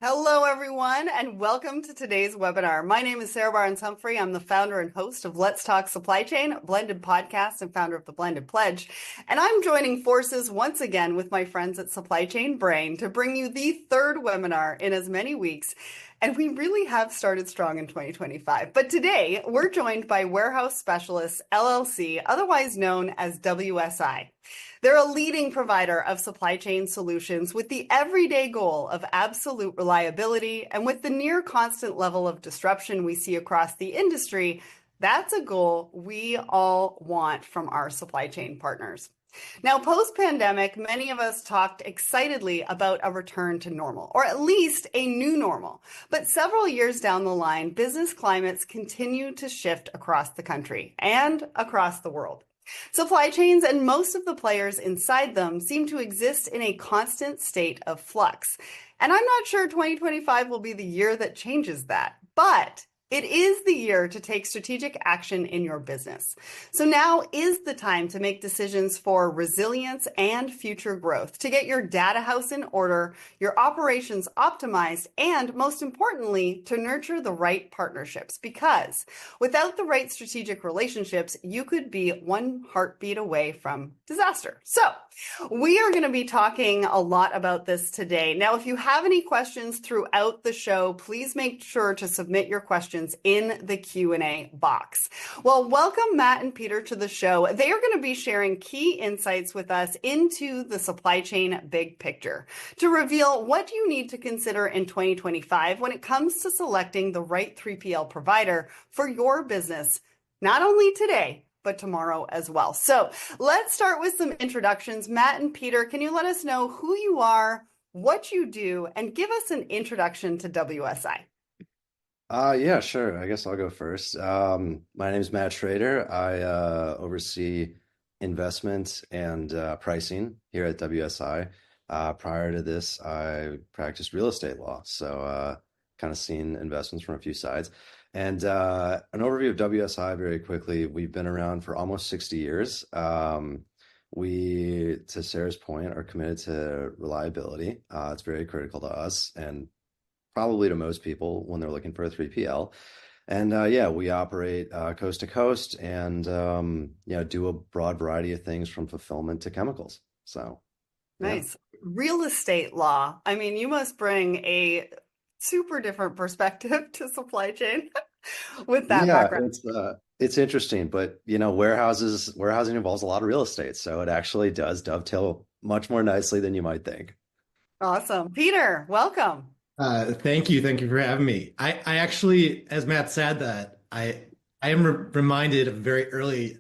Hello, everyone, and welcome to today's webinar. My name is Sarah Barnes-Humphrey. I'm the founder and host of Let's Talk Supply Chain, a blended podcast, and founder of the Blended Pledge. And I'm joining forces once again with my friends at Supply Chain Brain to bring you the third webinar in as many weeks. And we really have started strong in 2025. But today, we're joined by Warehouse Specialists LLC, otherwise known as WSI. They're a leading provider of supply chain solutions with the everyday goal of absolute reliability, and with the near constant level of disruption we see across the industry, that's a goal we all want from our supply chain partners. Now, post-pandemic, many of us talked excitedly about a return to normal, or at least a new normal. But several years down the line, business climates continue to shift across the country and across the world. Supply chains and most of the players inside them seem to exist in a constant state of flux. And I'm not sure 2025 will be the year that changes that, but it is the year to take strategic action in your business. So now is the time to make decisions for resilience and future growth, to get your data house in order, your operations optimized, and most importantly, to nurture the right partnerships. Because without the right strategic relationships, you could be one heartbeat away from disaster. So we are going to be talking a lot about this today. Now, if you have any questions throughout the show, please make sure to submit your questions in the Q&A box. Well, welcome Matt and Peter to the show. They are going to be sharing key insights with us into the supply chain big picture to reveal what you need to consider in 2025 when it comes to selecting the right 3PL provider for your business, not only today, but tomorrow as well. So let's start with some introductions. Matt and Peter, can you let us know who you are, what you do, and give us an introduction to WSI? Yeah, sure. I guess I'll go first. My name is Matt Schroeder. I oversee investments and pricing here at WSI. Prior to this, I practiced real estate law, so kind of seen investments from a few sides. And an overview of WSI very quickly. We've been around for almost 60 years. We, to Sarah's point, are committed to reliability. It's very critical to us and probably to most people when they're looking for a 3PL. And yeah, we operate coast to coast and do a broad variety of things from fulfillment to chemicals. So nice. Yeah. Real estate law. I mean, you must bring a super different perspective to supply chain with that background. It's interesting, but warehousing involves a lot of real estate, so it actually does dovetail much more nicely than you might think. Awesome. Peter, welcome. Thank you. Thank you for having me. I actually, as Matt said, that I am reminded of a very early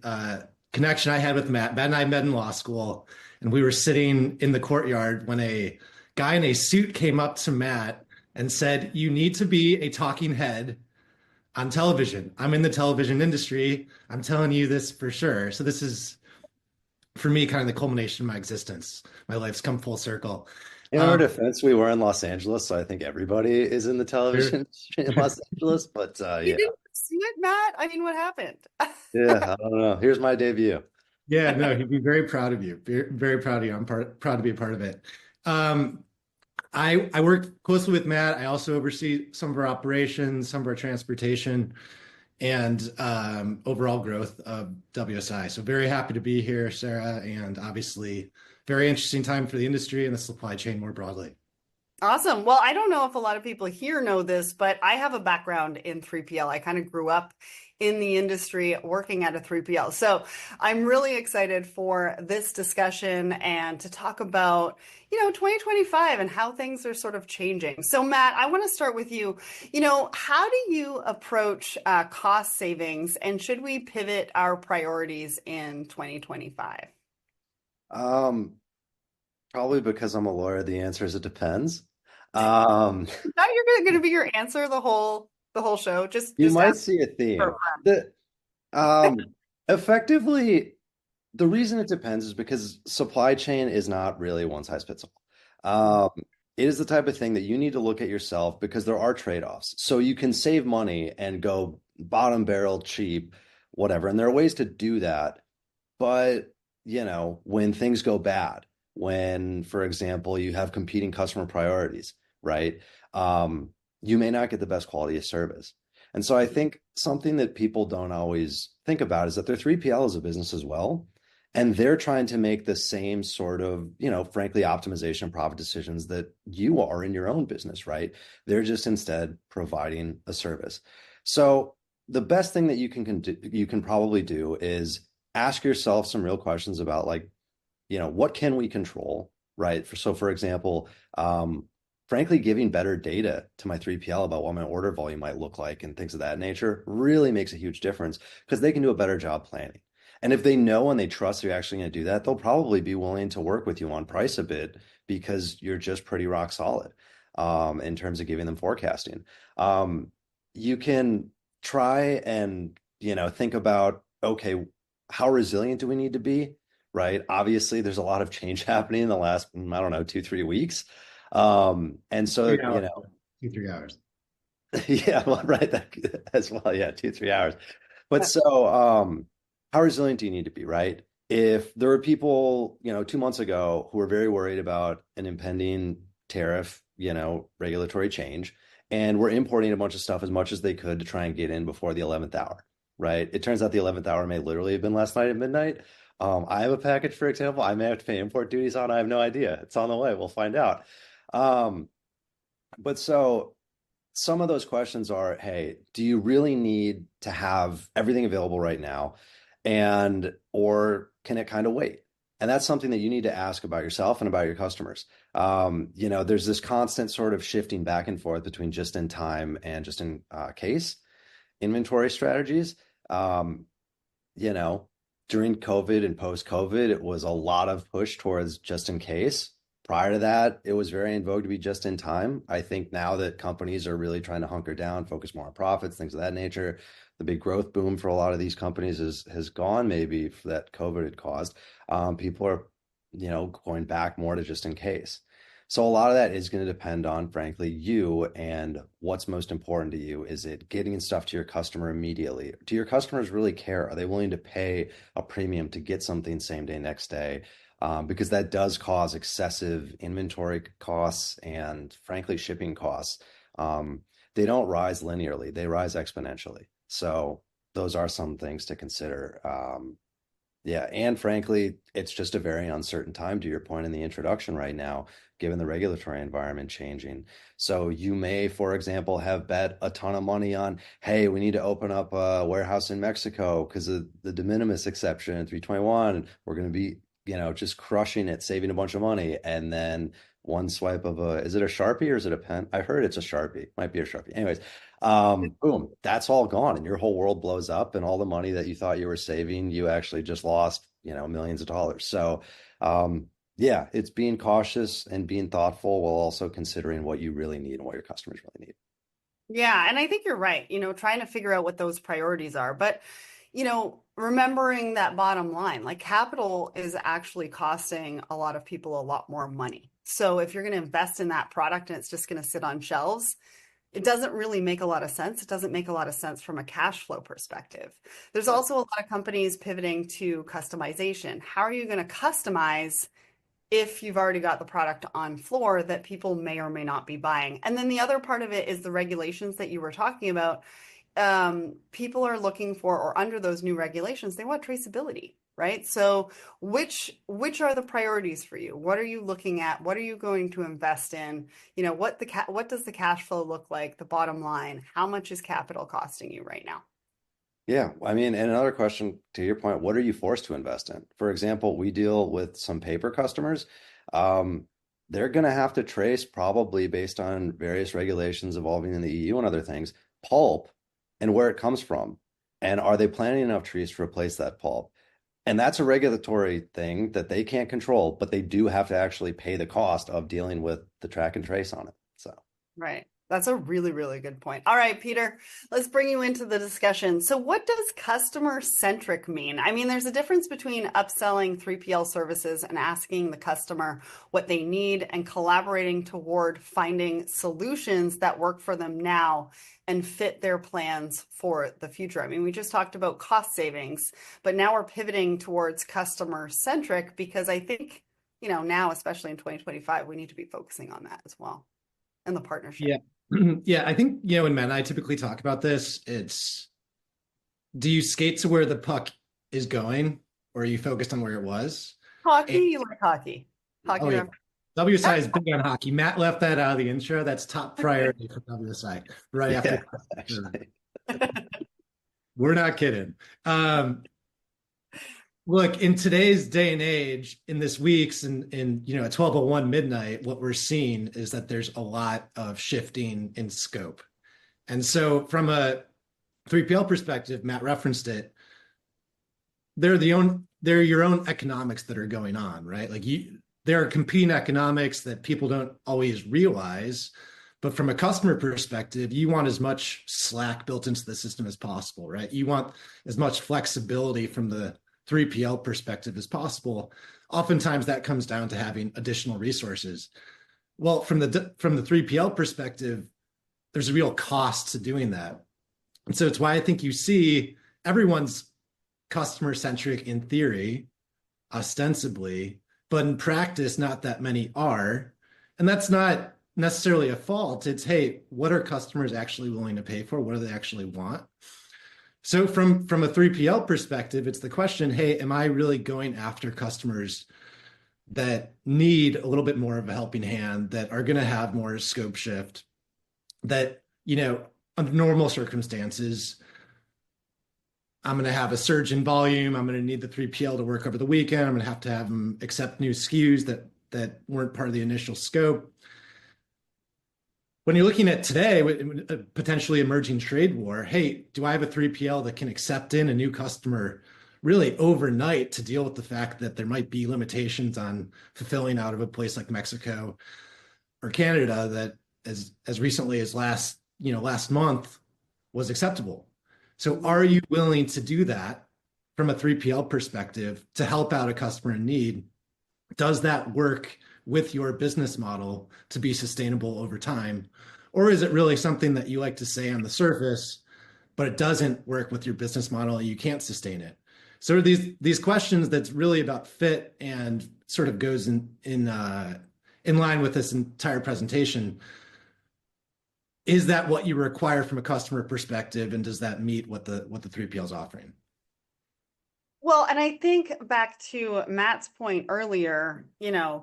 connection I had with Matt. Matt and I met in law school, and we were sitting in the courtyard when a guy in a suit came up to Matt and said, "You need to be a talking head on television. I'm in the television industry. I'm telling you this for sure." So this is, for me, kind of the culmination of my existence. My life's come full circle. In our defense, we were in Los Angeles, so I think everybody is in the television industry in Los Angeles. But you didn't see it, Matt? I mean, what happened? Yeah, I don't know. Here's my debut. Yeah, no, he'd be very proud of you. Very, very proud of you. I'm proud to be a part of it. I work closely with Matt. I also oversee some of our operations, some of our transportation, and overall growth of WSI. So very happy to be here, Sarah, and obviously very interesting time for the industry and the supply chain more broadly. Awesome. Well, I don't know if a lot of people here know this, but I have a background in 3PL. I kind of grew up in the industry working at a 3PL. So I'm really excited for this discussion and to talk about, 2025 and how things are sort of changing. So Matt, I want to start with you. How do you approach cost savings, and should we pivot our priorities in 2025? Probably because I'm a lawyer, the answer is it depends. Now you're going to be your answer the whole show. You might see a theme. Effectively, the reason it depends is because supply chain is not really one size fits all. It is the type of thing that you need to look at yourself because there are trade-offs. So you can save money and go bottom barrel cheap, whatever. And there are ways to do that. But, when things go bad, when, for example, you have competing customer priorities, right? you may not get the best quality of service. And so I think something that people don't always think about is that their 3PL is a business as well. And they're trying to make the same sort of, frankly, optimization profit decisions that you are in your own business, right? They're just instead providing a service. So the best thing that you can probably do is ask yourself some real questions about like, what can we control, right? For example, frankly, giving better data to my 3PL about what my order volume might look like and things of that nature really makes a huge difference because they can do a better job planning. And if they know and they trust you're actually going to do that, they'll probably be willing to work with you on price a bit because you're just pretty rock solid in terms of giving them forecasting. You can try and, think about, okay, how resilient do we need to be? Right? Obviously, there's a lot of change happening in the last, I don't know, 2, 3 weeks. And so, 3 hours. 2, 3 hours. yeah, well, right, that as well. Yeah, 2, 3 hours. But so, how resilient do you need to be, right? If there were people, 2 months ago who were very worried about an impending tariff, regulatory change, and were importing a bunch of stuff as much as they could to try and get in before the 11th hour, right? It turns out the 11th hour may literally have been last night at midnight. I have a package, for example, I may have to pay import duties on. I have no idea. It's on the way. We'll find out. Um, but so some of those questions are, hey, do you really need to have everything available right now? And or can it kind of wait? And that's something that you need to ask about yourself and about your customers. There's this constant sort of shifting back and forth between just in time and just in case inventory strategies. Um, you know, During COVID and post COVID, it was a lot of push towards just in case. Prior to that, it was very in vogue to be just in time. I think now that companies are really trying to hunker down, focus more on profits, things of that nature, the big growth boom for a lot of these companies has gone maybe that COVID had caused. People are, going back more to just in case. So a lot of that is going to depend on, frankly, you and what's most important to you. Is it getting stuff to your customer immediately? Do your customers really care? Are they willing to pay a premium to get something same day, next day? Because that does cause excessive inventory costs and, frankly, shipping costs. They don't rise linearly, they rise exponentially. So those are some things to consider. Yeah, and frankly, it's just a very uncertain time to your point in the introduction right now, given the regulatory environment changing. So you may, for example, have bet a ton of money on, hey, we need to open up a warehouse in Mexico because of the de minimis exception in 321, and we're going to be, just crushing it, saving a bunch of money. And then one swipe of is it a Sharpie or is it a pen? I heard it's a Sharpie. Might be a Sharpie. Anyways, boom, that's all gone, and your whole world blows up, and all the money that you thought you were saving, you actually just lost, millions of dollars. So, yeah, it's being cautious and being thoughtful while also considering what you really need and what your customers really need. Yeah, and I think you're right, trying to figure out what those priorities are. But, remembering that bottom line, like capital is actually costing a lot of people a lot more money. So if you're going to invest in that product and it's just going to sit on shelves, it doesn't really make a lot of sense. It doesn't make a lot of sense from a cash flow perspective. There's also a lot of companies pivoting to customization. How are you going to customize if you've already got the product on floor that people may or may not be buying? And then the other part of it is the regulations that you were talking about. People are looking for, or under those new regulations, they want traceability, right? So which are the priorities for you? What are you looking at? What are you going to invest in? What does the cash flow look like? The bottom line, how much is capital costing you right now? Yeah, I mean, and another question to your point, what are you forced to invest in? For example, we deal with some paper customers. Um, they're going to have to trace, probably based on various regulations evolving in the EU and other things, pulp and where it comes from. And are they planting enough trees to replace that pulp? And that's a regulatory thing that they can't control, but they do have to actually pay the cost of dealing with the track and trace on it. So. Right. That's a really, really good point. All right, Peter, let's bring you into the discussion. So what does customer centric mean? I mean, there's a difference between upselling 3PL services and asking the customer what they need and collaborating toward finding solutions that work for them now and fit their plans for the future. I mean, we just talked about cost savings, but now we're pivoting towards customer centric because I think, now, especially in 2025, we need to be focusing on that as well. and the partnership. Yeah. Yeah, I think, when Matt and I typically talk about this, it's do you skate to where the puck is going, or are you focused on where it was? Hockey, And, you like hockey. oh Hockey yeah, reference. WSI is big on hockey. Matt left that out of the intro. That's top priority for WSI right after. Yeah, actually. We're not kidding. Um, Look, in today's day and age, in this week's and at 12:01 midnight, what we're seeing is that there's a lot of shifting in scope. And so from a 3PL perspective, Matt referenced it, they're your own economics that are going on, right? There are competing economics that people don't always realize. But from a customer perspective, you want as much slack built into the system as possible, right? You want as much flexibility from the 3PL perspective as possible. Oftentimes that comes down to having additional resources. Well, from the 3PL perspective, there's a real cost to doing that. And so it's why I think you see everyone's customer centric in theory, ostensibly, but in practice, not that many are. And that's not necessarily a fault. It's, hey, what are customers actually willing to pay for? What do they actually want? So from a 3PL perspective, it's the question, hey, am I really going after customers that need a little bit more of a helping hand, that are going to have more scope shift, that, under normal circumstances, I'm going to have a surge in volume. I'm going to need the 3PL to work over the weekend. I'm going to have them accept new SKUs that weren't part of the initial scope. When you're looking at today, with a potentially emerging trade war, hey, do I have a 3PL that can accept in a new customer really overnight to deal with the fact that there might be limitations on fulfilling out of a place like Mexico or Canada that as recently as last month was acceptable? So are you willing to do that from a 3PL perspective to help out a customer in need? Does that work with your business model to be sustainable over time? Or is it really something that you like to say on the surface, but it doesn't work with your business model and you can't sustain it? So these questions that's really about fit and sort of goes in line with this entire presentation. Is that what you require from a customer perspective, and does that meet what the 3PL is offering? Well, and I think back to Matt's point earlier,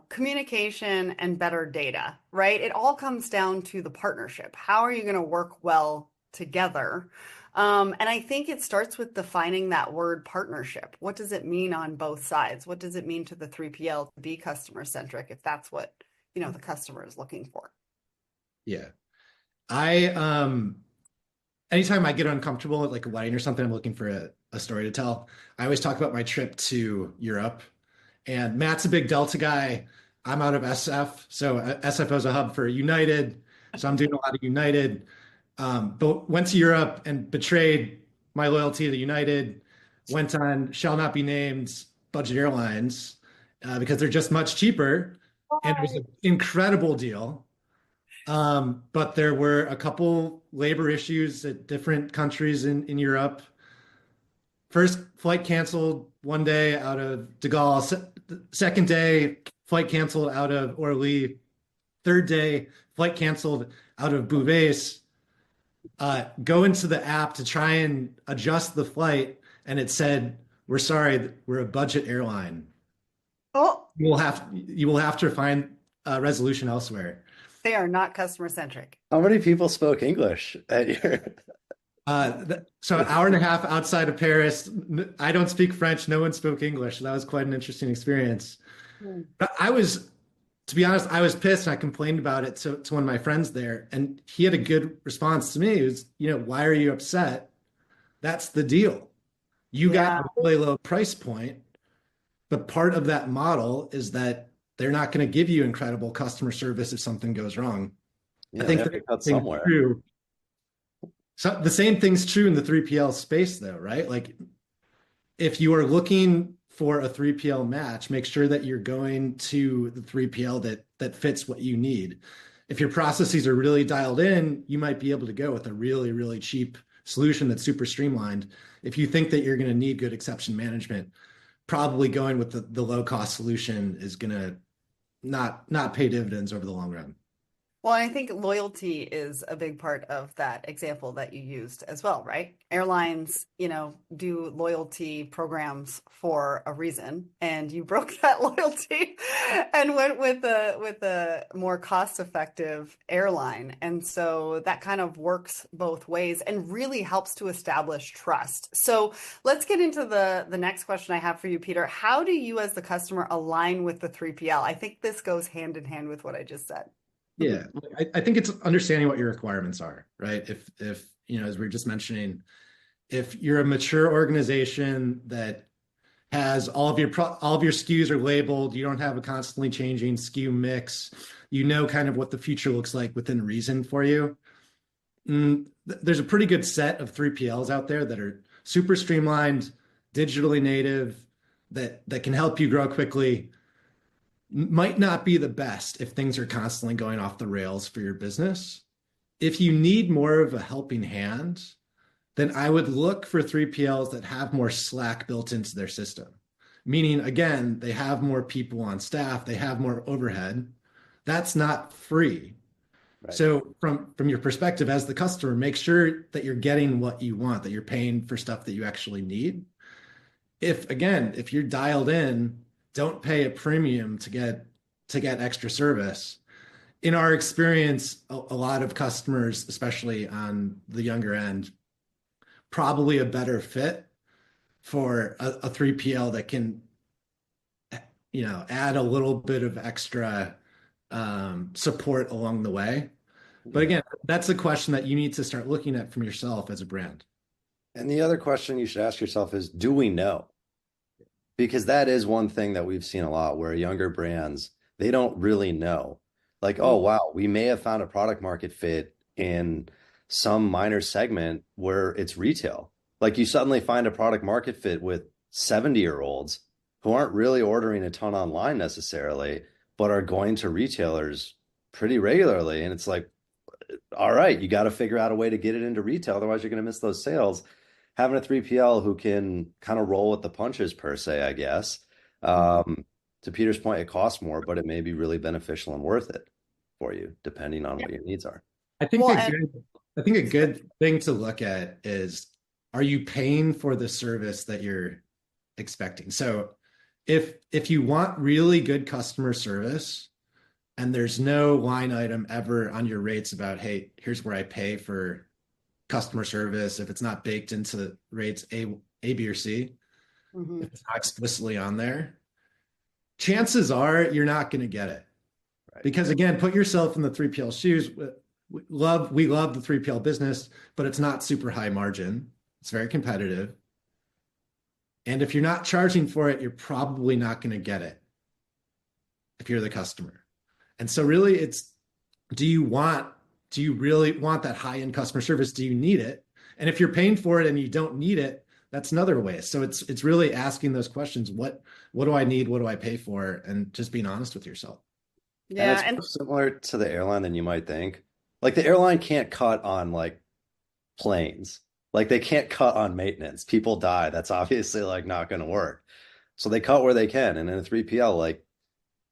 communication and better data, right? It all comes down to the partnership. How are you going to work well together? And I think it starts with defining that word partnership. What does it mean on both sides? What does it mean to the 3PL to be customer centric if that's what, the customer is looking for? Yeah. Anytime I get uncomfortable at like a wedding or something, I'm looking for a story to tell. I always talk about my trip to Europe, and Matt's a big Delta guy. I'm out of SF. So SFO is a hub for United. So I'm doing a lot of United, but went to Europe and betrayed my loyalty to United, went on shall not be named budget airlines because they're just much cheaper. And it was an incredible deal. But there were a couple labor issues at different countries in Europe. First flight canceled one day out of De Gaulle. Second day, flight canceled out of Orly. Third day, flight canceled out of Beauvais. Go into the app to try and adjust the flight, and it said, "We're sorry, we're a budget airline. Oh, You will have to find a resolution elsewhere." they are not customer centric. How many people spoke English at your? So an hour and a half outside of Paris. I don't speak French. No one spoke English. So that was quite an interesting experience. But to be honest, I was pissed and I complained about it to one of my friends there. And he had a good response to me. It was, why are you upset? That's the deal. You got a really low price point, but part of that model is that they're not going to give you incredible customer service if something goes wrong. Yeah, I think they have to cut somewhere. true. So the same thing's true in the 3PL space though, right? Like if you are looking for a 3PL match, make sure that you're going to the 3PL that fits what you need. If your processes are really dialed in, you might be able to go with a really, really cheap solution that's super streamlined. If you think that you're going to need good exception management, probably going with the low cost solution is going to not pay dividends over the long run. Well, I think loyalty is a big part of that example that you used as well, right? Airlines, do loyalty programs for a reason, and you broke that loyalty and went with a more cost-effective airline. And so that kind of works both ways and really helps to establish trust. So let's get into the next question I have for you, Peter. How do you as the customer align with the 3PL? I think this goes hand in hand with what I just said. Yeah, I think it's understanding what your requirements are, right? If as we were just mentioning, if you're a mature organization that has all of your SKUs are labeled, you don't have a constantly changing SKU mix, you know kind of what the future looks like within reason for you. There's a pretty good set of 3PLs out there that are super streamlined, digitally native, that can help you grow quickly. Might not be the best if things are constantly going off the rails for your business. If you need more of a helping hand, then I would look for 3PLs that have more slack built into their system. Meaning, again, they have more people on staff, they have more overhead. That's not free. Right. So from your perspective as the customer, make sure that you're getting what you want, that you're paying for stuff that you actually need. If you're dialed in, don't pay a premium to get extra service. In our experience, a lot of customers, especially on the younger end, probably a better fit for a 3PL that can, add a little bit of extra support along the way. But Yeah. again, that's a question that you need to start looking at from yourself as a brand. And the other question you should ask yourself is, do we know? Because that is one thing that we've seen a lot where younger brands, they don't really know. Like, oh, wow, we may have found a product market fit in some minor segment where it's retail. Like you suddenly find a product market fit with 70-year-olds who aren't really ordering a ton online necessarily, but are going to retailers pretty regularly. And it's like, all right, you got to figure out a way to get it into retail. Otherwise, you're going to miss those sales. Having a 3PL who can kind of roll with the punches per se, I guess. To Peter's point, it costs more, but it may be really beneficial and worth it for you, depending on what your needs are. I think Well, I think a good thing to look at is, are you paying for the service that you're expecting? So if you want really good customer service and there's no line item ever on your rates about, hey, here's where I pay for customer service, if it's not baked into the rates A, B, or C, if it's not explicitly on there, chances are you're not going to get it. Right. Because again, put yourself in the 3PL shoes. We love the 3PL business, but it's not super high margin. It's very competitive. And if you're not charging for it, you're probably not going to get it if you're the customer. And so really it's, do you really want that high-end customer service? Do you need it? And if you're paying for it and you don't need it, that's another way. So it's really asking those questions. What do I need? What do I pay for? And just being honest with yourself. Yeah, And it's similar to the airline than you might think. Like the airline can't cut on like planes. Like they can't cut on maintenance. People die. That's obviously like not going to work. So they cut where they can. And in a 3PL, like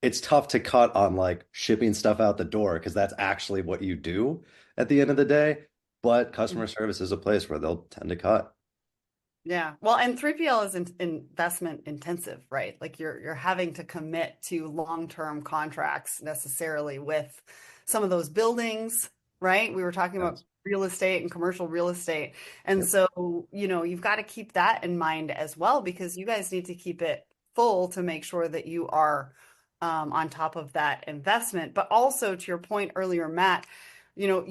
it's tough to cut on like shipping stuff out the door because that's actually what you do at the end of the day. But customer service is a place where they'll tend to cut. Yeah. Well, and 3PL is investment intensive, right? Like you're having to commit to long-term contracts necessarily with some of those buildings, right? We were talking about real estate and commercial real estate. And so, you've got to keep that in mind as well, because you guys need to keep it full to make sure that you are on top of that investment. But also to your point earlier, Matt, you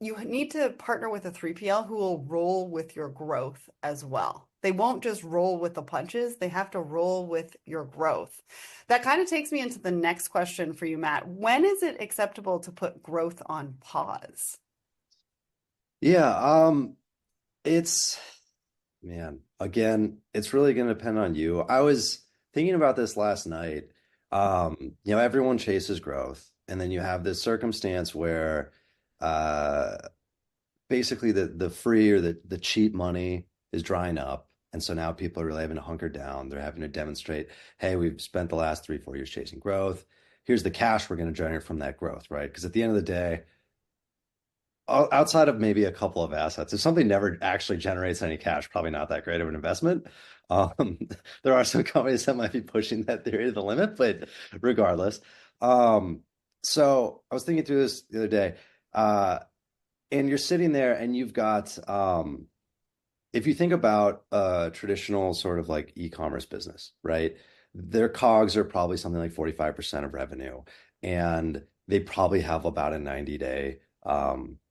need to partner with a 3PL who will roll with your growth as well. They won't just roll with the punches. They have to roll with your growth. That kind of takes me into the next question for you, Matt. When is it acceptable to put growth on pause? Yeah, it's again, it's really going to depend on you. I was thinking about this last night. Everyone chases growth, and then you have this circumstance where basically the free or the cheap money is drying up. And so now people are really having to hunker down. They're having to demonstrate, hey, we've spent the last 3-4 years chasing growth. here's the cash we're going to generate from that growth, right? Because at the end of the day, outside of maybe a couple of assets, if something never actually generates any cash, probably not that great of an investment. Um, there are some companies that might be pushing that theory to the limit, but regardless. Um, so I was thinking through this the other day, and you're sitting there and you've got, if you think about a traditional sort of like e-commerce business, right? Their COGS are probably something like 45% of revenue, and they probably have about a 90-day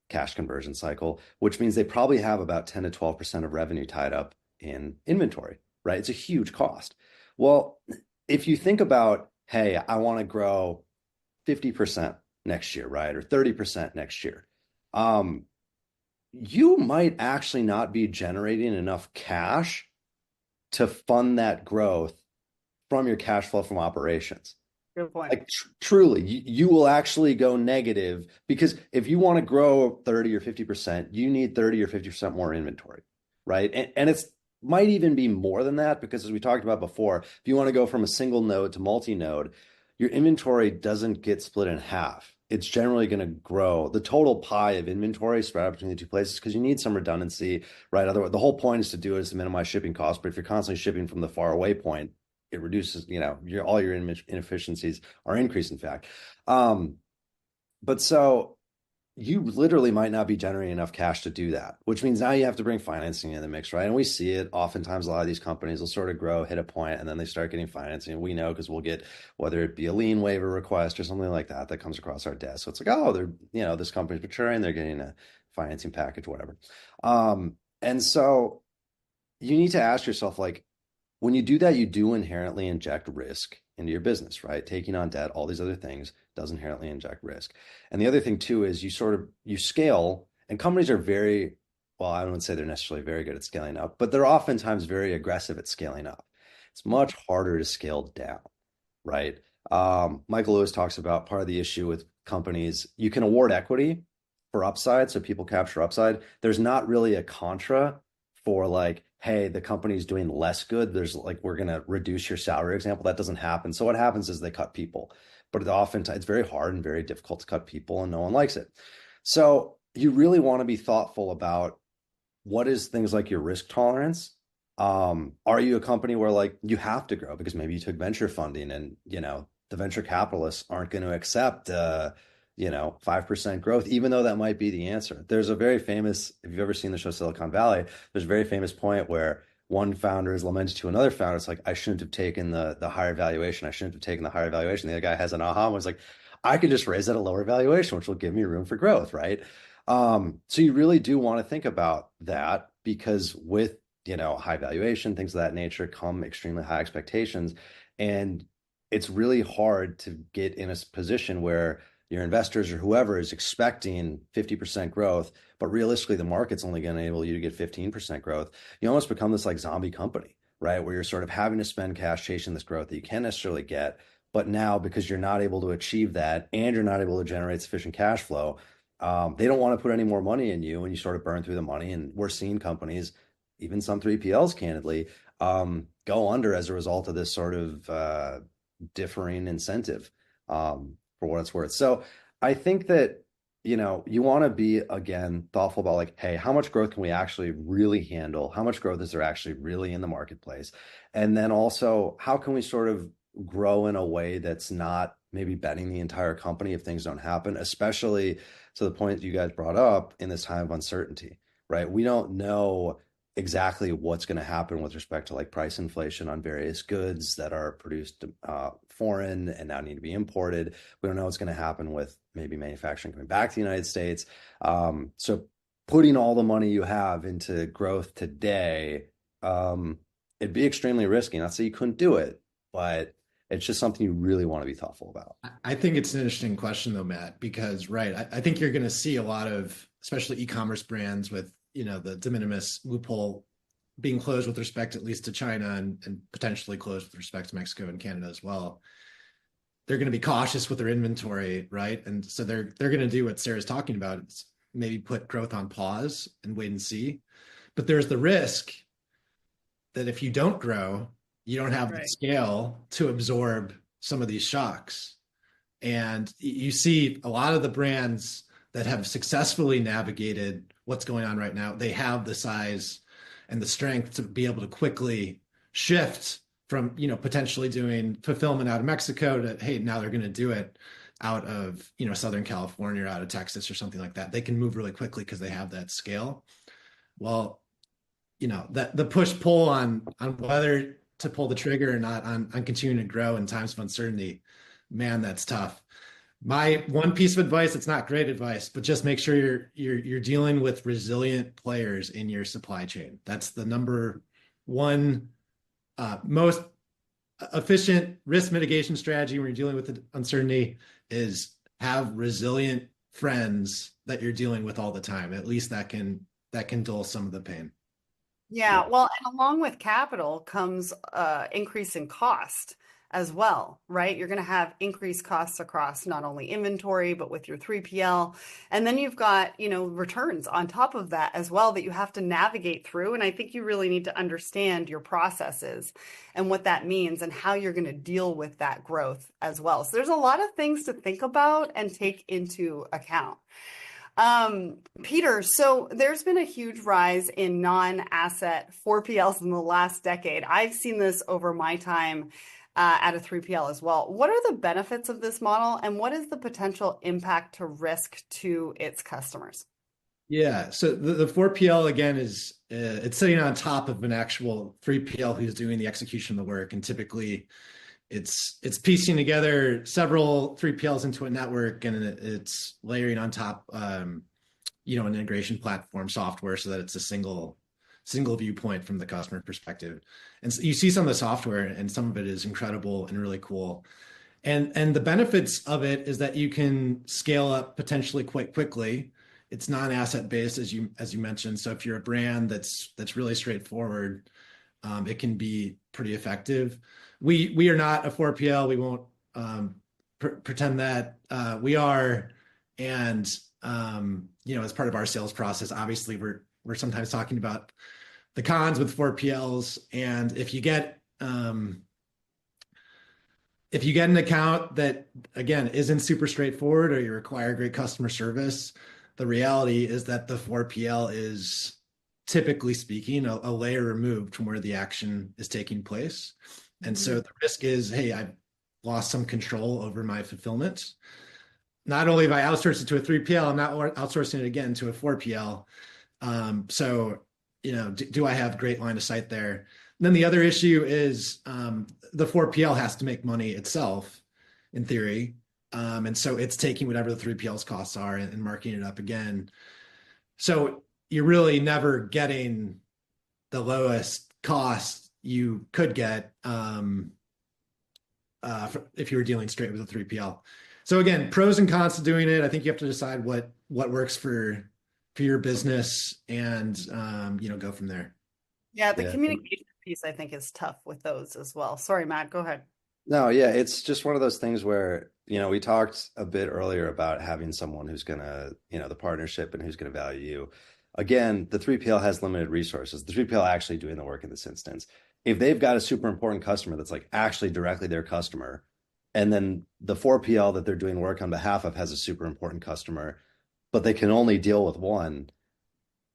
cash conversion cycle, which means they probably have about 10 to 12% of revenue tied up in inventory, right? It's a huge cost. Well, if you think about, hey, I want to grow 50% next year, right? Or 30% next year. You might actually not be generating enough cash to fund that growth from your cash flow from operations. Good point. Like truly, you will actually go negative because if you want to grow 30 or 50%, you need 30 or 50% more inventory, right? And it's might even be more than that because as we talked about before, if you want to go from a single node to multi-node, your inventory doesn't get split in half. It's generally going to grow. The total pie of inventory spread out between the two places because you need some redundancy, right? Otherwise, the whole point is to do it is to minimize shipping costs. But if you're constantly shipping from the far away point, it reduces, all your inefficiencies are increased, in fact. But so you literally might not be generating enough cash to do that, which means now you have to bring financing in the mix, right? And we see it oftentimes, a lot of these companies will sort of grow, hit a point, and then they start getting financing. And we know because we'll get, whether it be a lien waiver request or something like that, that comes across our desk. So it's like, oh, this company's maturing, they're getting a financing package, whatever. And so you need to ask yourself, like, when you do that, you do inherently inject risk into your business, right? Taking on debt, all these other things does inherently inject risk. And the other thing too is you scale, and companies are very, well, I wouldn't say they're necessarily very good at scaling up, but they're oftentimes very aggressive at scaling up. It's much harder to scale down, right? Michael Lewis talks about part of the issue with companies, you can award equity for upside, so people capture upside. There's not really a contra for like, hey, the company's doing less good. There's like, we're going to reduce your salary example. That doesn't happen. So what happens is they cut people, but it's very hard and very difficult to cut people and no one likes it. So you really want to be thoughtful about what is things like your risk tolerance. Are you a company where like you have to grow because maybe you took venture funding and, the venture capitalists aren't going to accept, 5% growth, even though that might be the answer. There's a very famous, if you've ever seen the show Silicon Valley, there's a very famous point where one founder is lamented to another founder. It's like, I shouldn't have taken the higher valuation. I shouldn't have taken the higher valuation. The other guy has an aha and was like, I could just raise at a lower valuation, which will give me room for growth, right? So you really do want to think about that because with, high valuation, things of that nature come extremely high expectations. And it's really hard to get in a position where your investors or whoever is expecting 50% growth, but realistically the market's only going to enable you to get 15% growth. You almost become this like zombie company, right? Where you're sort of having to spend cash chasing this growth that you can't necessarily get. But now because you're not able to achieve that and you're not able to generate sufficient cash flow, they don't want to put any more money in you and you sort of burn through the money. And we're seeing companies, even some 3PLs candidly, go under as a result of this sort of differing incentive. For what it's worth. So I think that, you want to be, again, thoughtful about like, hey, how much growth can we actually really handle? How much growth is there actually really in the marketplace? And then also, how can we sort of grow in a way that's not maybe betting the entire company if things don't happen, especially to the point that you guys brought up in this time of uncertainty, right? We don't know exactly what's going to happen with respect to like price inflation on various goods that are produced foreign and now need to be imported. We don't know what's going to happen with maybe manufacturing coming back to the United States. So putting all the money you have into growth today, it'd be extremely risky. Not to say you couldn't do it, but it's just something you really want to be thoughtful about. I think it's an interesting question though, Matt, because right, I think you're going to see a lot of, especially e-commerce brands with, the de minimis loophole being closed with respect at least to China and potentially closed with respect to Mexico and Canada as well. They're going to be cautious with their inventory, right? And so they're going to do what Sarah's talking about. It's maybe put growth on pause and wait and see. But there's the risk that if you don't grow, you don't have the scale to absorb some of these shocks. And you see a lot of the brands that have successfully navigated what's going on right now, they have the size and the strength to be able to quickly shift from, potentially doing fulfillment out of Mexico to, hey, now they're going to do it out of, Southern California or out of Texas or something like that. They can move really quickly because they have that scale. Well, that the push pull on whether to pull the trigger or not on continuing to grow in times of uncertainty, man, that's tough. My one piece of advice, it's not great advice, but just make sure you're dealing with resilient players in your supply chain. That's the number one most efficient risk mitigation strategy when you're dealing with the uncertainty is have resilient friends that you're dealing with all the time. At least that can dull some of the pain. Yeah, well, and along with capital comes increase in cost as well, right? You're going to have increased costs across not only inventory, but with your 3PL. And then you've got, returns on top of that as well that you have to navigate through. And I think you really need to understand your processes and what that means and how you're going to deal with that growth as well. So there's a lot of things to think about and take into account. Peter, so there's been a huge rise in non-asset 4PLs in the last decade. I've seen this over my time at a 3PL as well. What are the benefits of this model and what is the potential impact to risk to its customers? Yeah, so the 4PL again is it's sitting on top of an actual 3PL who's doing the execution of the work, and typically it's piecing together several 3PLs into a network, and it's layering on top, an integration platform software so that it's a single viewpoint from the customer perspective. And so you see some of the software, and some of it is incredible and really cool. And the benefits of it is that you can scale up potentially quite quickly. It's non-asset based, as you mentioned. So if you're a brand that's really straightforward, it can be pretty effective. We are not a 4PL. We won't pretend that we are. And as part of our sales process, obviously we're sometimes talking about the cons with 4PLs. And if you get an account that again isn't super straightforward, or you require great customer service, the reality is that the 4PL is, typically speaking, a layer removed from where the action is taking place. And so the risk is, hey, I've lost some control over my fulfillment. Not only have I outsourced it to a 3PL, I'm not outsourcing it again to a 4PL. Do I have great line of sight there? And then the other issue is the 4PL has to make money itself, in theory. And so it's taking whatever the 3PL's costs are and marking it up again. So you're really never getting the lowest cost you could get if you were dealing straight with a 3PL. So again, pros and cons to doing it. I think you have to decide what works for your business and go from there. Yeah, the communication piece I think is tough with those as well. Sorry, Matt, go ahead. No, yeah, it's just one of those things where, we talked a bit earlier about having someone who's gonna, the partnership and who's gonna value you. Again, the 3PL has limited resources. The 3PL actually doing the work in this instance. If they've got a super important customer that's like actually directly their customer, and then the 4PL that they're doing work on behalf of has a super important customer, but they can only deal with one.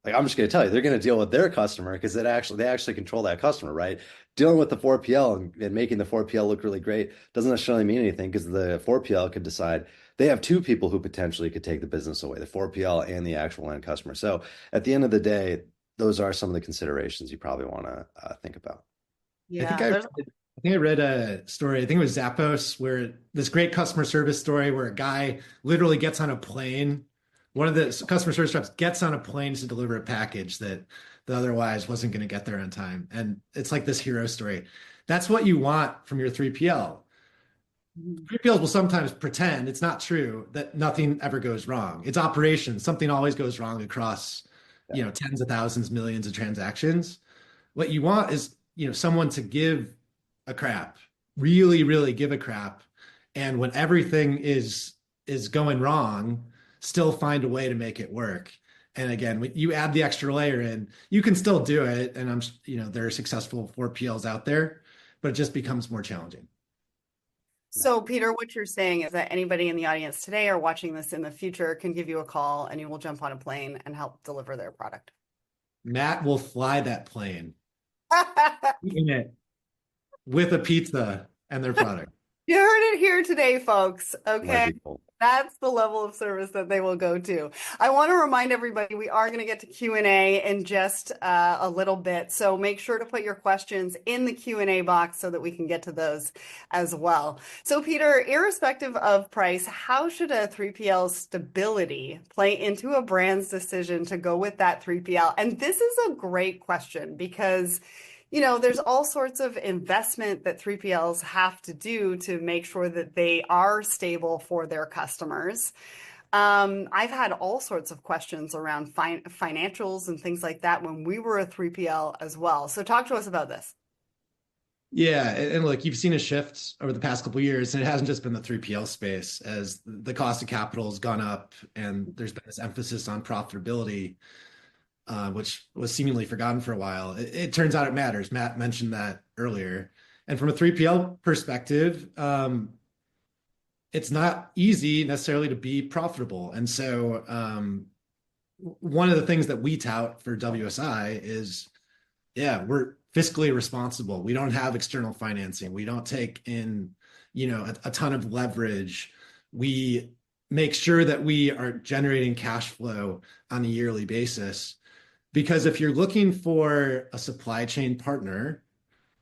Like, I'm just going to tell you, they're going to deal with their customer because they actually control that customer, right? Dealing with the 4PL and making the 4PL look really great doesn't necessarily mean anything, because the 4PL could decide they have two people who potentially could take the business away, the 4PL and the actual end customer. So at the end of the day, those are some of the considerations you probably want to think about. Yeah, I think I read a story, I think it was Zappos, where this great customer service story where a guy literally gets on a plane. One of the customer service reps gets on a plane to deliver a package that otherwise wasn't going to get there on time. And it's like this hero story. That's what you want from your 3PL. 3PLs will sometimes pretend it's not true, that nothing ever goes wrong. It's operations. Something always goes wrong across, tens of thousands, millions of transactions. What you want is, someone to give a crap, really, really give a crap. And when everything is going wrong, still find a way to make it work. And again, when you add the extra layer in, you can still do it. And there are successful 4PLs out there, but it just becomes more challenging. So, Peter, what you're saying is that anybody in the audience today or watching this in the future can give you a call and you will jump on a plane and help deliver their product. Matt will fly that plane in it with a pizza and their product. You heard it here today, folks. Might Okay. be cool. That's the level of service that they will go to. I want to remind everybody we are going to get to Q&A in just a little bit. So make sure to put your questions in the Q&A box so that we can get to those as well. So Peter, irrespective of price, how should a 3PL stability play into a brand's decision to go with that 3PL? And this is a great question because there's all sorts of investment that 3PLs have to do to make sure that they are stable for their customers. I've had all sorts of questions around financials and things like that when we were a 3PL as well. So talk to us about this. Yeah, and look, you've seen a shift over the past couple of years, and it hasn't just been the 3PL space as the cost of capital has gone up, and there's been this emphasis on profitability, which was seemingly forgotten for a while. It turns out it matters. Matt mentioned that earlier. And from a 3PL perspective, it's not easy necessarily to be profitable. And so one of the things that we tout for WSI is, yeah, we're fiscally responsible. We don't have external financing. We don't take in, a ton of leverage. We make sure that we are generating cash flow on a yearly basis. Because if you're looking for a supply chain partner,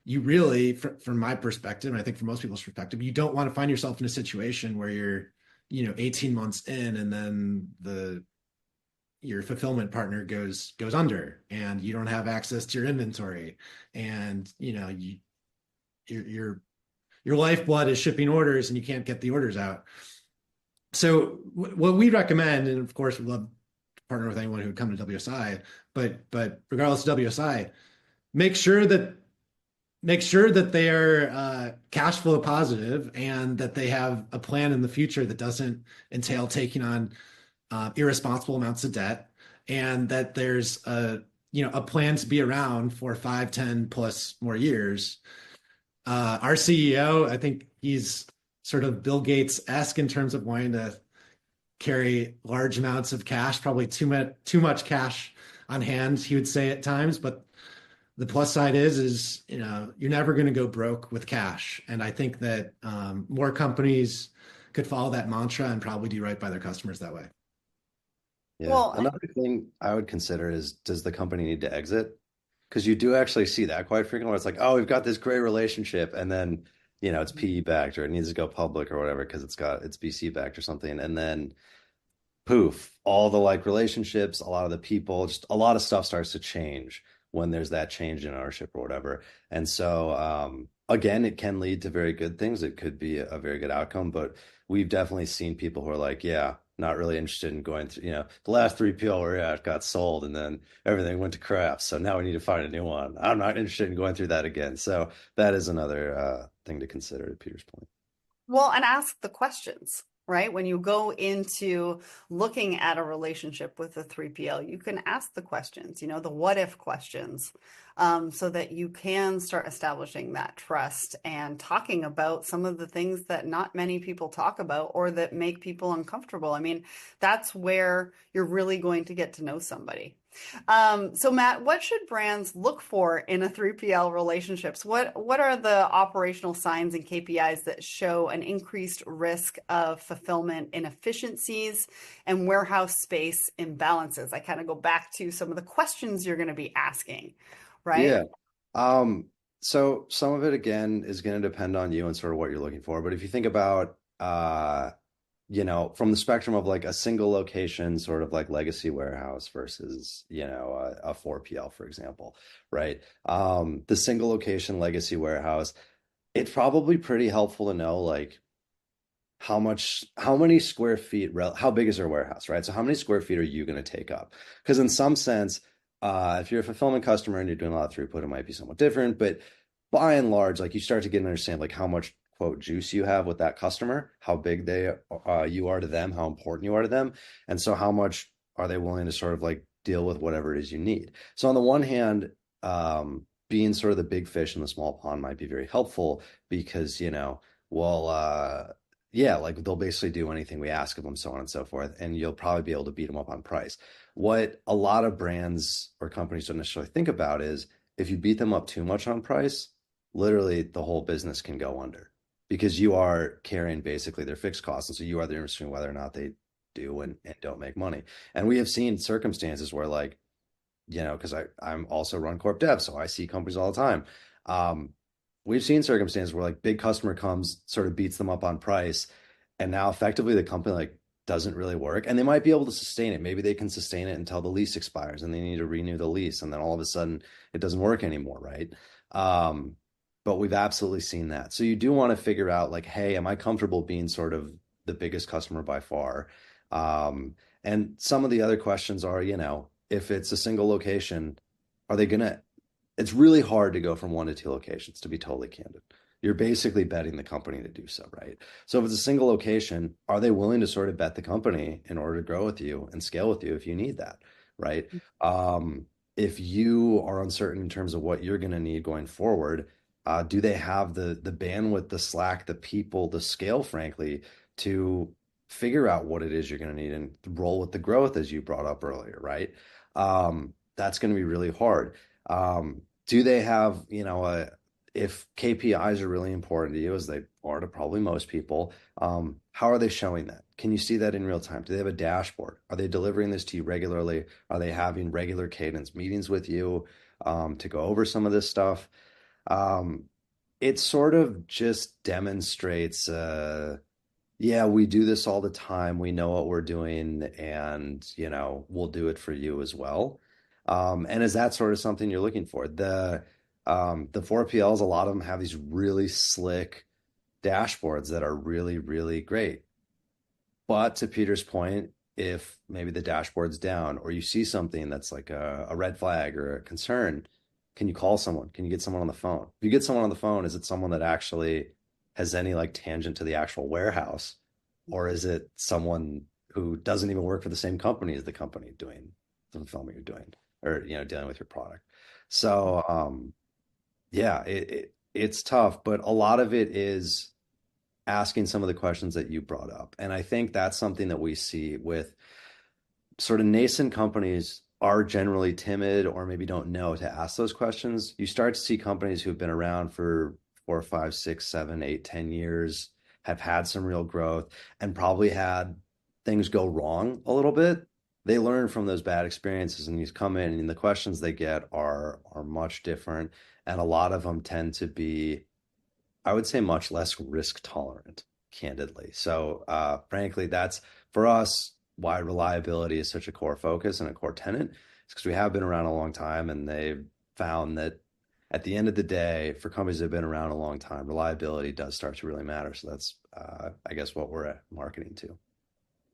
you really, from my perspective, and I think from most people's perspective, you don't want to find yourself in a situation where you're, 18 months in and then your fulfillment partner goes under and you don't have access to your inventory and, your lifeblood is shipping orders and you can't get the orders out. So what we recommend, and of course we love to partner with anyone who would come to WSI, but regardless of WSI, make sure that they are cash flow positive and that they have a plan in the future that doesn't entail taking on irresponsible amounts of debt, and that there's a plan to be around for 5, 10 plus more years. Our CEO, I think he's sort of Bill Gates-esque in terms of wanting to carry large amounts of cash, probably too much cash on hand, he would say at times. But the plus side is you're never going to go broke with cash. And I think that more companies could follow that mantra and probably do right by their customers that way. Yeah. Well, Another thing I would consider is, does the company need to exit? Because you do actually see that quite frequently where it's like, oh, we've got this great relationship, and then it's PE backed or it needs to go public or whatever because it's VC backed or something, and then poof, all the relationships, a lot of the people, just a lot of stuff starts to change when there's that change in ownership or whatever. And so again, it can lead to very good things. It could be a very good outcome, but we've definitely seen people who are like, yeah, not really interested in going through, the last 3PL we're at got sold and then everything went to crap. So now we need to find a new one. I'm not interested in going through that again. So that is another thing to consider, to Peter's point. well, and ask the questions, right? When you go into looking at a relationship with a 3PL, you can ask the questions, the what if questions, so that you can start establishing that trust and talking about some of the things that not many people talk about or that make people uncomfortable. I mean, that's where you're really going to get to know somebody. So Matt, what should brands look for in a 3PL relationships? What are the operational signs and KPIs that show an increased risk of fulfillment inefficiencies and warehouse space imbalances? I kind of go back to some of the questions you're going to be asking, right? Yeah. So some of it again is going to depend on you and sort of what you're looking for. But if you think about from the spectrum of a single location, sort of legacy warehouse versus, a 4PL, for example, right? The single location legacy warehouse, it's probably pretty helpful to know how many square feet, how big is their warehouse, right? So how many square feet are you going to take up? Because in some sense, if you're a fulfillment customer and you're doing a lot of throughput, it might be somewhat different, but by and large, you start to get and understand how much quote juice you have with that customer, how big you are to them, how important you are to them, and so how much are they willing to sort of deal with whatever it is you need. So on the one hand, being sort of the big fish in the small pond might be very helpful because will, yeah, like they'll basically do anything we ask of them, so on and so forth, and you'll probably be able to beat them up on price. What a lot of brands or companies don't necessarily think about is if you beat them up too much on price, literally the whole business can go under because you are carrying basically their fixed costs. And so you are the difference between whether or not they do and don't make money. And we have seen circumstances where like, because I'm also run corp dev, so I see companies all the time. Um, we've seen circumstances where like big customer comes, sort of beats them up on price, and now effectively the company like doesn't really work, and they might be able to sustain it. Maybe they can sustain it until the lease expires, and they need to renew the lease, and then all of a sudden it doesn't work anymore, right? Um, but we've absolutely seen that. So you do want to figure out like, hey, am I comfortable being sort of the biggest customer by far? And some of the other questions are, if it's a single location, are they gonna, it's really hard to go from one to two locations, to be totally candid. You're basically betting the company to do so, right? So if it's a single location, are they willing to sort of bet the company in order to grow with you and scale with you if you need that, right? If you are uncertain in terms of what you're going to need going forward, do they have the bandwidth, the slack, the people, the scale, frankly, to figure out what it is you're going to need and roll with the growth as you brought up earlier, right? That's going to be really hard. Do they have, if KPIs are really important to you, as they are to probably most people, how are they showing that? Can you see that in real time? Do they have a dashboard? Are they delivering this to you regularly? Are they having regular cadence meetings with you to go over some of this stuff? It sort of just demonstrates, yeah, we do this all the time. We know what we're doing, and we'll do it for you as well. And is that sort of something you're looking for? The 4PLs, a lot of them have these really slick dashboards that are really, really great. But to Peter's point, if maybe the dashboard's down or you see something that's like a red flag or a concern, can you call someone? Can you get someone on the phone? If you get someone on the phone, is it someone that actually has any like tangent to the actual warehouse? Or is it someone who doesn't even work for the same company as the company doing the fulfillment you're doing or, dealing with your product? So, yeah, it's tough, but a lot of it is asking some of the questions that you brought up. And I think that's something that we see with sort of nascent companies are generally timid or maybe don't know to ask those questions. You start to see companies who've been around for 4, 5, 6, 7, 8, 10 years, have had some real growth and probably had things go wrong a little bit. They learn from those bad experiences and you come in and the questions they get are much different. And a lot of them tend to be, I would say, much less risk tolerant, candidly. So, frankly, that's for us why reliability is such a core focus and a core tenet. It's because we have been around a long time and they've found that at the end of the day, for companies that have been around a long time, reliability does start to really matter. So that's, I guess, what we're marketing to.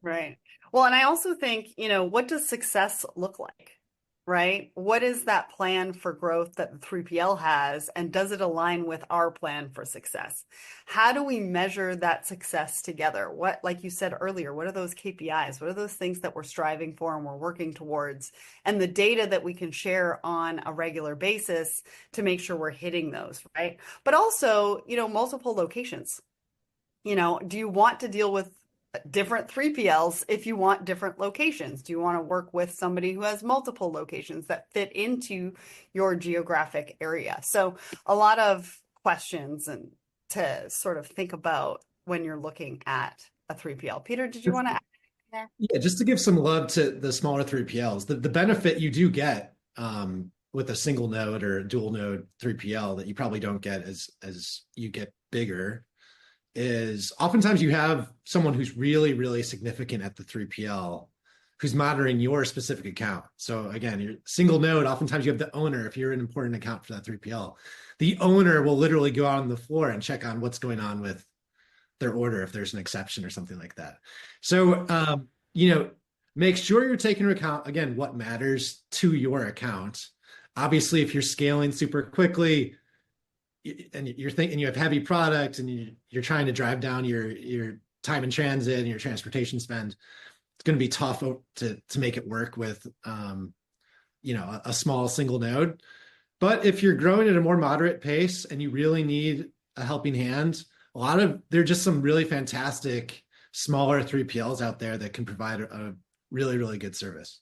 Right. Well, and I also think, what does success look like? Right? What is that plan for growth that the 3PL has, and does it align with our plan for success? How do we measure that success together? What, like you said earlier, what are those KPIs? What are those things that we're striving for and we're working towards? And the data that we can share on a regular basis to make sure we're hitting those, right? But also, multiple locations. Do you want to deal with different 3PLs if you want different locations? Do you want to work with somebody who has multiple locations that fit into your geographic area? So a lot of questions and to sort of think about when you're looking at a 3PL. Peter, did you want to add there? Yeah, just to give some love to the smaller 3PLs, the benefit you do get with a single node or a dual node 3PL that you probably don't get as you get bigger is oftentimes you have someone who's really, really significant at the 3PL who's monitoring your specific account. So again, your single node, oftentimes you have the owner. If you're an important account for that 3PL, the owner will literally go out on the floor and check on what's going on with their order if there's an exception or something like that. So, make sure you're taking into account, again, what matters to your account. Obviously, if you're scaling super quickly, and you're thinking you have heavy product and you're trying to drive down your time in transit and your transportation spend, it's going to be tough to make it work with a small single node. But if you're growing at a more moderate pace and you really need a helping hand, a there are just some really fantastic smaller 3PLs out there that can provide a really, really good service.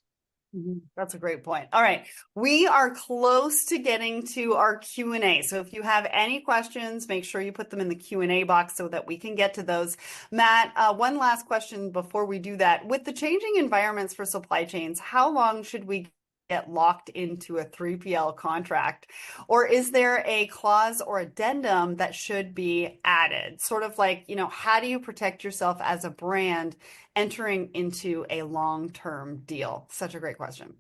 That's a great point. All right. We are close to getting to our Q&A. So if you have any questions, make sure you put them in the Q&A box so that we can get to those. Matt, one last question before we do that. With the changing environments for supply chains, how long should we get locked into a 3PL contract? Or is there a clause or addendum that should be added? Sort of like, how do you protect yourself as a brand entering into a long-term deal? Such a great question.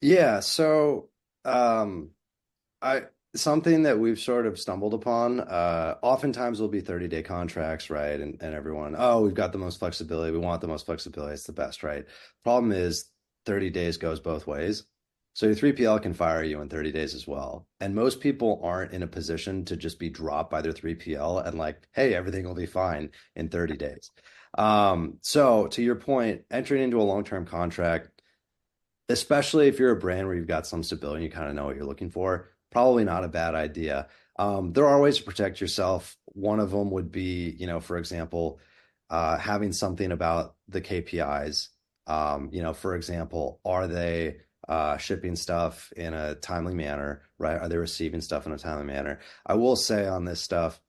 Yeah, so um, I something that we've sort of stumbled upon, oftentimes will be 30-day contracts, right? And everyone, oh, we've got the most flexibility. We want the most flexibility. It's the best, right? Problem is 30 days goes both ways. So your 3PL can fire you in 30 days as well. And most people aren't in a position to just be dropped by their 3PL and like, hey, everything will be fine in 30 days. So to your point, entering into a long-term contract, especially if you're a brand where you've got some stability, you kind of know what you're looking for, probably not a bad idea. There are ways to protect yourself. One of them would be, for example, having something about the KPIs. For example, are they shipping stuff in a timely manner, right? Are they receiving stuff in a timely manner? I will say on this stuff,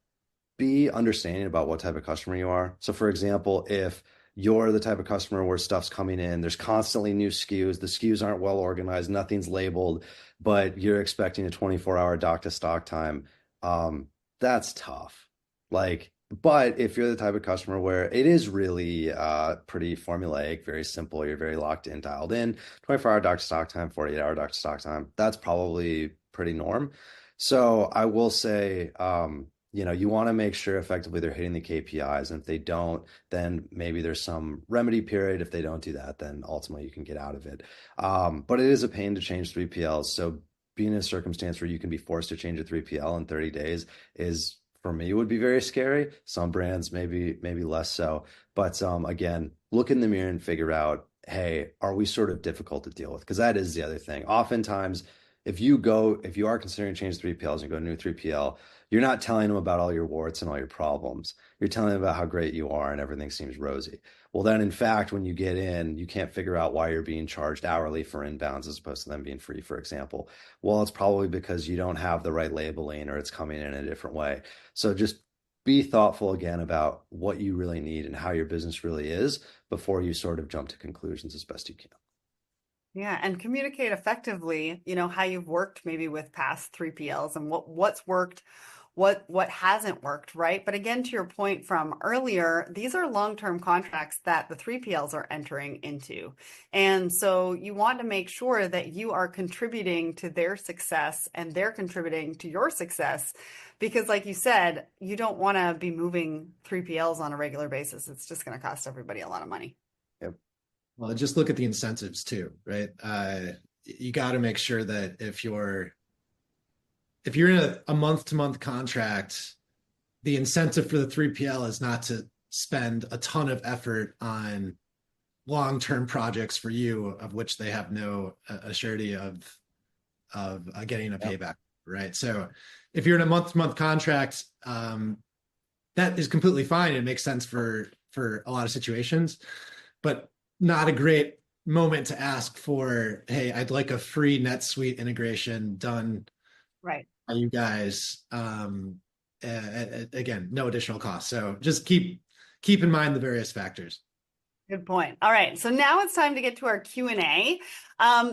be understanding about what type of customer you are. So, for example, if you're the type of customer where stuff's coming in, there's constantly new SKUs, the SKUs aren't well organized, nothing's labeled, but you're expecting a 24-hour dock to stock time, that's tough. Like, but if you're the type of customer where it is really pretty formulaic, very simple, you're very locked in, dialed in, 24-hour dock to stock time, 48-hour dock to stock time, that's probably pretty norm. So I will say, you want to make sure effectively they're hitting the KPIs. And if they don't, then maybe there's some remedy period. If they don't do that, then ultimately you can get out of it. But it is a pain to change 3PLs. So being in a circumstance where you can be forced to change a 3PL in 30 days is, for me, would be very scary. Some brands maybe less so. But again, look in the mirror and figure out, hey, are we sort of difficult to deal with? Because that is the other thing. Oftentimes, if you are considering change 3PLs and go to new 3PL, you're not telling them about all your warts and all your problems. You're telling them about how great you are and everything seems rosy. Well, then in fact, when you get in, you can't figure out why you're being charged hourly for inbounds as opposed to them being free, for example. Well, it's probably because you don't have the right labeling or it's coming in a different way. So just be thoughtful again about what you really need and how your business really is before you sort of jump to conclusions as best you can. Yeah, and communicate effectively, how you've worked maybe with past 3PLs and what's worked, what hasn't worked, right? But again, to your point from earlier, these are long-term contracts that the 3PLs are entering into. And so you want to make sure that you are contributing to their success and they're contributing to your success. Because like you said, you don't want to be moving 3PLs on a regular basis. It's just going to cost everybody a lot of money. Yep. Well, just look at the incentives too, right? You got to make sure that if you're in a month-to-month contract, the incentive for the 3PL is not to spend a ton of effort on long-term projects for you, of which they have no assurity of getting a payback, right? So if you're in a month-to-month contract, that is completely fine. It makes sense for a lot of situations, but not a great moment to ask for, hey, I'd like a free NetSuite integration done Right. by you guys. Again, no additional cost. So just keep in mind the various factors. Good point. All right. So now it's time to get to our Q&A.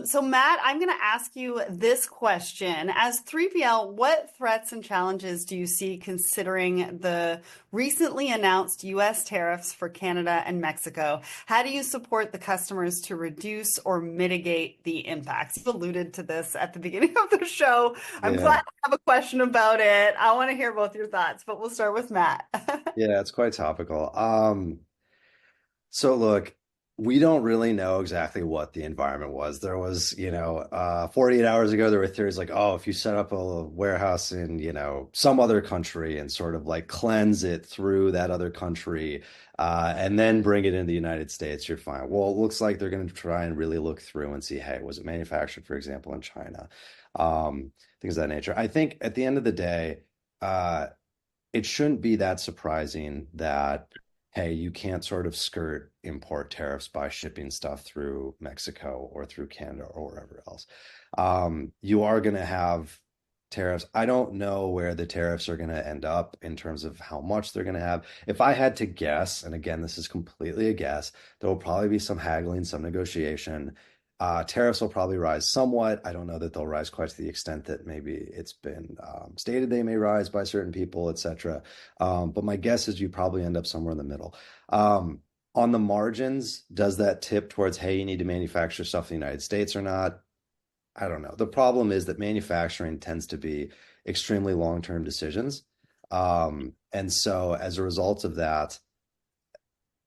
So Matt, I'm going to ask you this question. As 3PL, what threats and challenges do you see considering the recently announced U.S. tariffs for Canada and Mexico? How do you support the customers to reduce or mitigate the impacts? You alluded to this at the beginning of the show. I'm glad to have a question about it. I want to hear both your thoughts, but we'll start with Matt. Yeah, it's quite topical. So look, we don't really know exactly what the environment was. There was, 48 hours ago, there were theories like, oh, if you set up a warehouse in, some other country and sort of like cleanse it through that other country, and then bring it into the United States, you're fine. Well, it looks like they're going to try and really look through and see, hey, was it manufactured, for example, in China? Things of that nature. I think at the end of the day, it shouldn't be that surprising that, hey, you can't sort of skirt import tariffs by shipping stuff through Mexico or through Canada or wherever else. You are going to have tariffs. I don't know where the tariffs are going to end up in terms of how much they're going to have. If I had to guess, and again, this is completely a guess, there will probably be some haggling, some negotiation. Tariffs will probably rise somewhat. I don't know that they'll rise quite to the extent that maybe it's been stated they may rise by certain people, etc. But my guess is you probably end up somewhere in the middle. On the margins, does that tip towards, hey, you need to manufacture stuff in the United States or not? I don't know. The problem is that manufacturing tends to be extremely long-term decisions. And so as a result of that,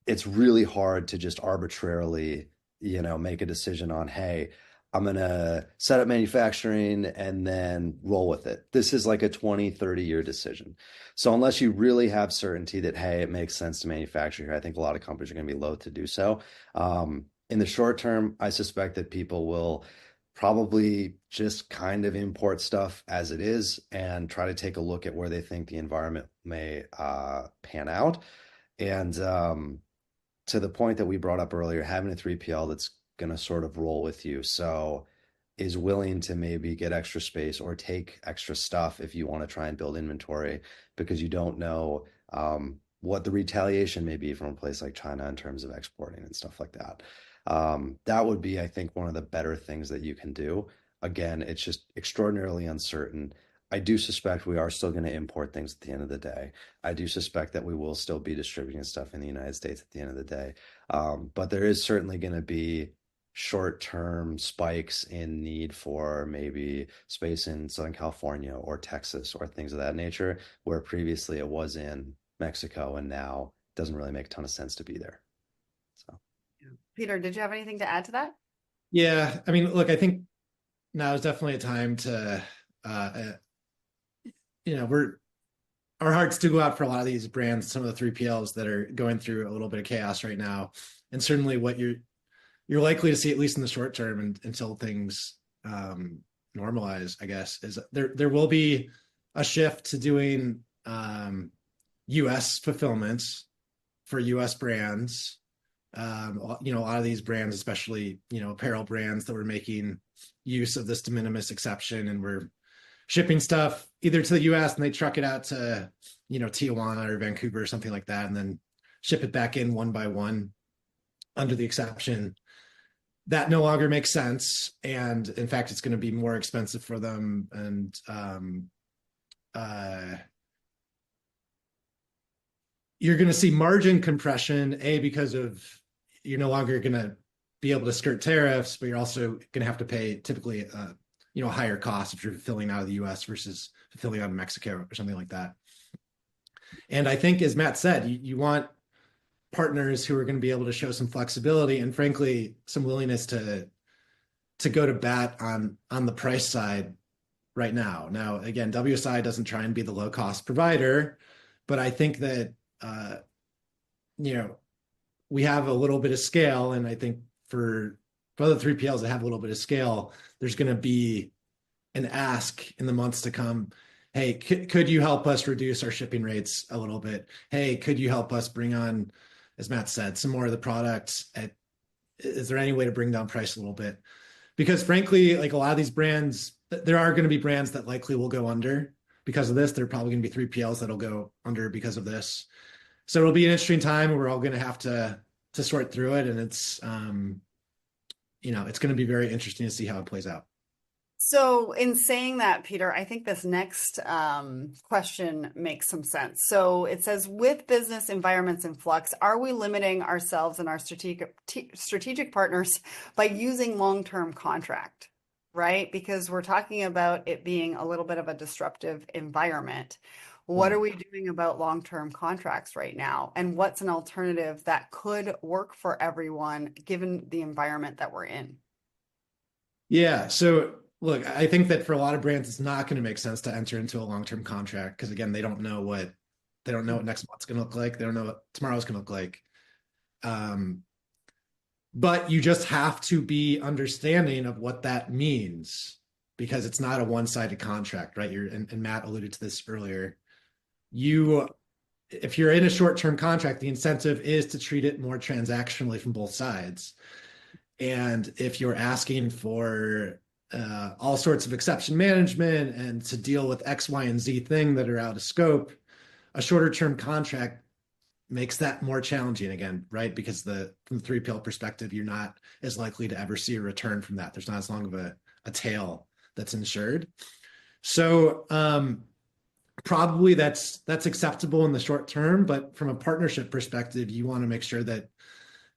it's really hard to just arbitrarily, make a decision on, hey, I'm going to set up manufacturing and then roll with it. This is like a 20, 30-year decision. So unless you really have certainty that, hey, it makes sense to manufacture here, I think a lot of companies are going to be loath to do so. In the short term, I suspect that people will probably just kind of import stuff as it is and try to take a look at where they think the environment may pan out. And to the point that we brought up earlier, having a 3PL that's going to sort of roll with you. So is willing to maybe get extra space or take extra stuff if you want to try and build inventory because you don't know what the retaliation may be from a place like China in terms of exporting and stuff like that. That would be, I think, one of the better things that you can do. Again, it's just extraordinarily uncertain. I do suspect we are still going to import things at the end of the day. I do suspect that we will still be distributing stuff in the United States at the end of the day. But there is certainly going to be short-term spikes in need for maybe space in Southern California or Texas or things of that nature, where previously it was in Mexico and now it doesn't really make a ton of sense to be there. So, Peter, did you have anything to add to that? Yeah, I mean, look, I think now is definitely a time to, our hearts do go out for a lot of these brands, some of the 3PLs that are going through a little bit of chaos right now. And certainly what you're likely to see, at least in the short term and until things normalize, I guess, is there will be a shift to doing US fulfillment for US brands. A lot of these brands, especially, apparel brands that were making use of this de minimis exception and we're shipping stuff either to the US and they truck it out to, Tijuana or Vancouver or something like that, and then ship it back in one by one under the exception. That no longer makes sense. And in fact, it's going to be more expensive for them. And you're going to see margin compression, because of you're no longer going to be able to skirt tariffs, but you're also going to have to pay typically a higher cost if you're fulfilling out of the US versus fulfilling out of Mexico or something like that. And I think, as Matt said, you want partners who are going to be able to show some flexibility and frankly some willingness to go to bat on the price side right now. Now, again, WSI doesn't try and be the low cost provider, but I think that we have a little bit of scale, and I think for other 3PLs that have a little bit of scale, there's going to be an ask in the months to come. Hey, could you help us reduce our shipping rates a little bit? Hey, could you help us bring on, as Matt said, some more of the products? Is there any way to bring down price a little bit? Because frankly, like a lot of these brands, there are going to be brands that likely will go under because of this. There are probably going to be 3PLs that'll go under because of this. So it'll be an interesting time. We're all going to have to sort through it. And it's, it's going to be very interesting to see how it plays out. So in saying that, Peter, I think this next question makes some sense. So it says, with business environments in flux, are we limiting ourselves and our strategic partners by using long-term contract, right? Because we're talking about it being a little bit of a disruptive environment. What are we doing about long-term contracts right now? And what's an alternative that could work for everyone given the environment that we're in? Yeah. So look, I think that for a lot of brands, it's not going to make sense to enter into a long-term contract because, again, they don't know what next month's going to look like. They don't know what tomorrow's going to look like. But you just have to be understanding of what that means because it's not a one-sided contract, right? And Matt alluded to this earlier. you, if you're in a short-term contract, the incentive is to treat it more transactionally from both sides. And if you're asking for all sorts of exception management and to deal with X, Y, and Z thing that are out of scope, a shorter term contract makes that more challenging again, right? Because from the 3PL perspective, you're not as likely to ever see a return from that. There's not as long of a tail that's insured. So probably that's acceptable in the short term, but from a partnership perspective, you want to make sure that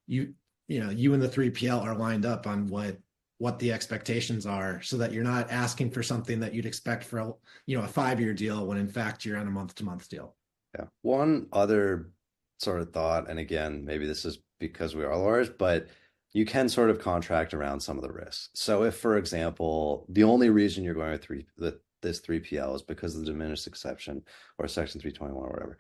you and the 3PL are lined up on what the expectations are, so that you're not asking for something that you'd expect for a 5-year deal when in fact you're on a month-to-month deal. Yeah. One other sort of thought, and again, maybe this is because we are lawyers, but you can sort of contract around some of the risks. So if, for example, the only reason you're going with this 3PL is because of the diminished exception or Section 321 or whatever,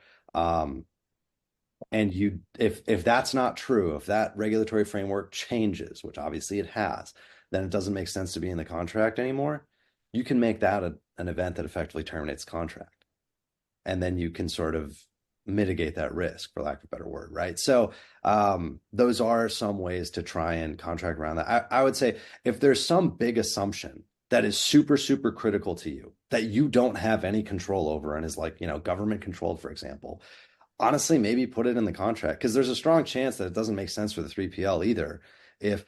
and if that's not true, if that regulatory framework changes, which obviously it has, then it doesn't make sense to be in the contract anymore. You can make that an event that effectively terminates contract, and then you can sort of mitigate that risk, for lack of a better word, right? So those are some ways to try and contract around that. I would say if there's some big assumption that is super, super critical to you that you don't have any control over and is like, government controlled, for example, honestly, maybe put it in the contract, because there's a strong chance that it doesn't make sense for the 3PL either. If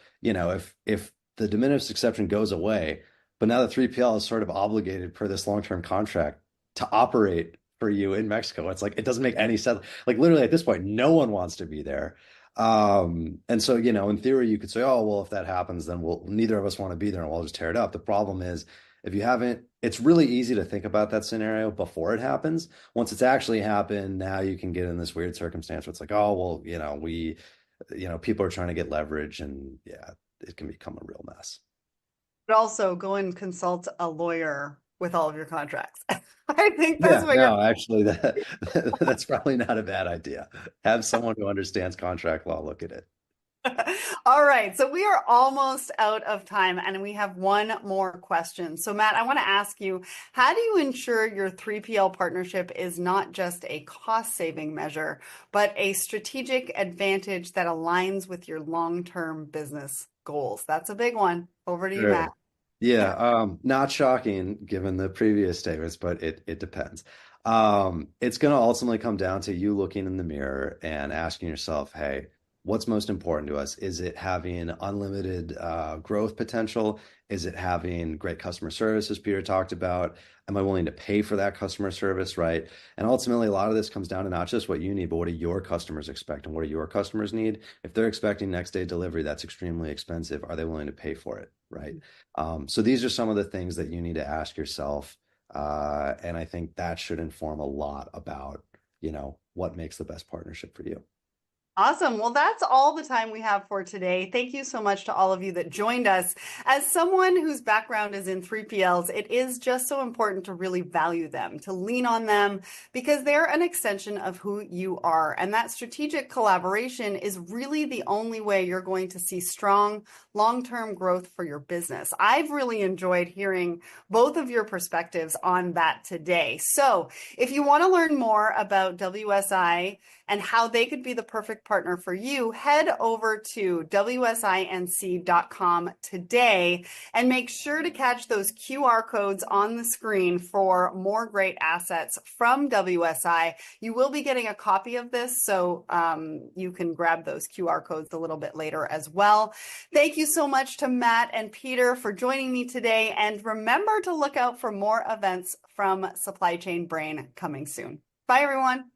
the diminished exception goes away, but now the 3PL is sort of obligated per this long-term contract to operate for you in Mexico. It's like, it doesn't make any sense. Like literally at this point, no one wants to be there. And so, in theory, you could say, oh, well, if that happens, then neither of us want to be there and we'll just tear it up. The problem is, if you haven't, it's really easy to think about that scenario before it happens. Once it's actually happened, now you can get in this weird circumstance where it's like, oh, well, people are trying to get leverage, and yeah, it can become a real mess. But also go and consult a lawyer with all of your contracts. I think that's Yeah, what no, actually, that's probably not a bad idea. Have someone who understands contract law look at it. All right, so we are almost out of time and we have one more question. So Matt, I want to ask you, how do you ensure your 3PL partnership is not just a cost-saving measure, but a strategic advantage that aligns with your long-term business goals? That's a big one. Over to you, Sure. Matt. Yeah, not shocking given the previous statements, but it depends. It's going to ultimately come down to you looking in the mirror and asking yourself, hey, what's most important to us? Is it having unlimited growth potential? Is it having great customer service, as Peter talked about? Am I willing to pay for that customer service, right? And ultimately, a lot of this comes down to not just what you need, but what do your customers expect and what do your customers need? If they're expecting next day delivery, that's extremely expensive. Are they willing to pay for it, right? So these are some of the things that you need to ask yourself. And I think that should inform a lot about, what makes the best partnership for you. Awesome. Well, that's all the time we have for today. Thank you so much to all of you that joined us. As someone whose background is in 3PLs, it is just so important to really value them, to lean on them, because they're an extension of who you are. And that strategic collaboration is really the only way you're going to see strong long-term growth for your business. I've really enjoyed hearing both of your perspectives on that today. So if you want to learn more about WSI and how they could be the perfect partner for you, head over to wsinc.com today and make sure to catch those QR codes on the screen for more great assets from WSI. You will be getting a copy of this, so you can grab those QR codes a little bit later as well. Thank you so much to Matt and Peter for joining me today, and remember to look out for more events from Supply Chain Brain coming soon. Bye, everyone.